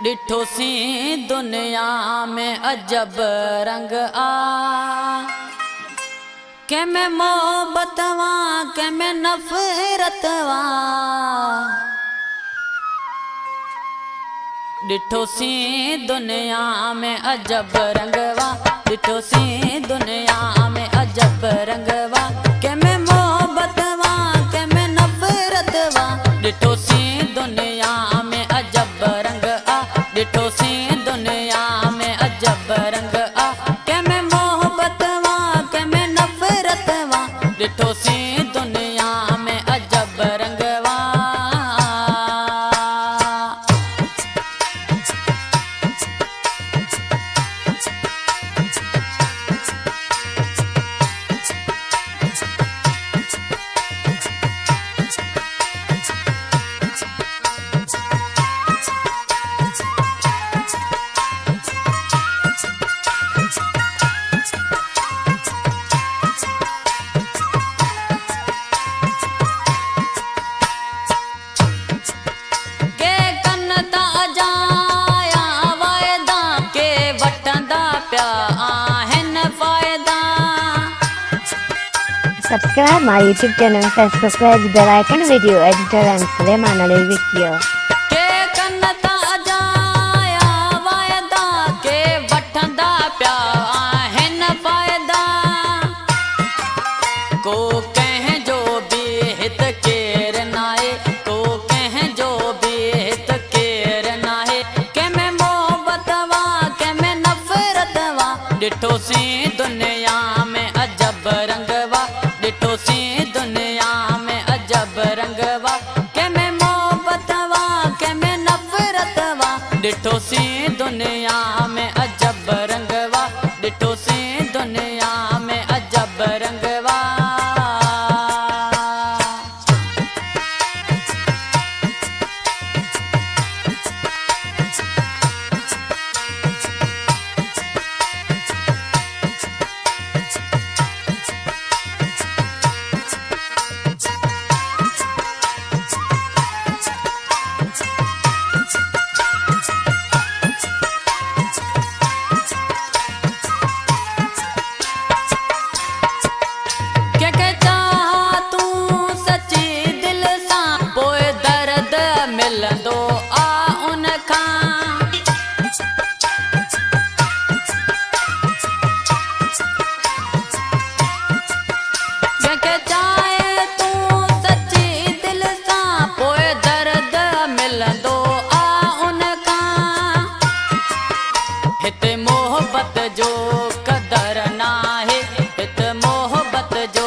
डिठो सी दुनिया में अजब रंग आ, के में मोहब्बत वा के में नफरत वा। डिठो सी दुनिया में अजब रंग वा, डिठो सी दुनिया में अजब रंग वा, के में मोहब्बत वा के में नफरत वा। डिठो सी दुनिया में अजब रंग आ, डिठो सी दुनिया में अजब रंग आ, के में मोहब्बत वा के में नफरत वा। डिठो सी दुनिया में अजब रंग वा। Subscribe my YouTube channel, Facebook page, bell icon, video editor and Suleiman Ali video. के कन्नता जाया वायदा के वठंदा प्या आहिन फायदा। को कह जो भी हित केर नाहे, को कह जो भी हित केर नाहे, के में मोहब्बत वा के में नफरत वा। डिठो सी दुनिया में अजब रंग वा, डिठो सी दुनिया में अजब रंग वा, के में मोहब्बत वा के में नफरत वा। डिठो सी दुनिया में अजब रंग वा, डिठो सी दुनिया में अजब रंग वा। जो कदर ना है, इत मोहब्बत जो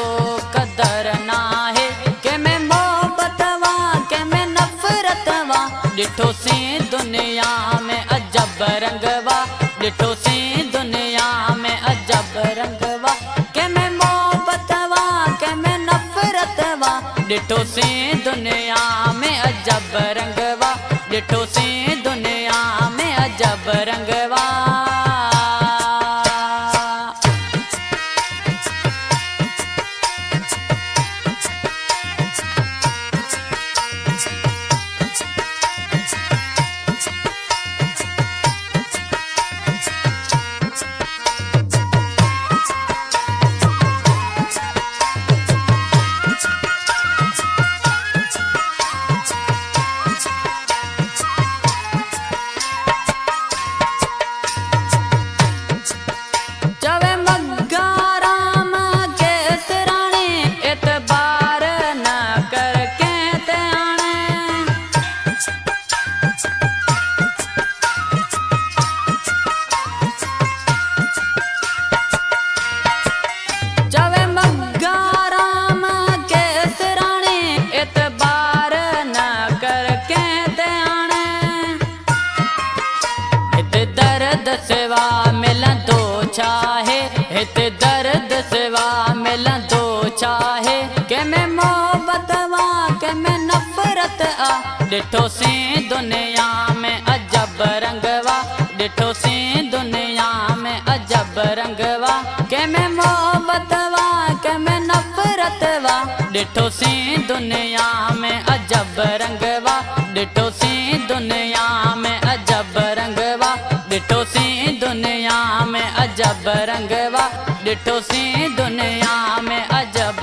कदर ना है, के में मोहब्बत वा के में नफरत वा। डिठो सी दुनिया में अजब रंग वा, डिठो सी दुनिया में अजब रंग वा, के में मोहब्बत वा के में नफरत वा। डिठो सी दुनिया में अजब रंग वा, डिठो सी दुनिया में अजब रंग वा। सेवा मिलन तो चाहे, हित दर्द सेवा मिलन तो चाहे, के में मोहब्बत वा के में नफरत आ। डिठो सी दुनिया में अजब रंग वा, डिठो सी दुनिया में अजब रंग वा, के में मोहब्बत वा के में नफरत वा। डिठो सी दुनिया में अजब रंग वा, डिठो सी दुनिया में अजब अजब रंगवा, ॾिठोसीं दुनिया में अजब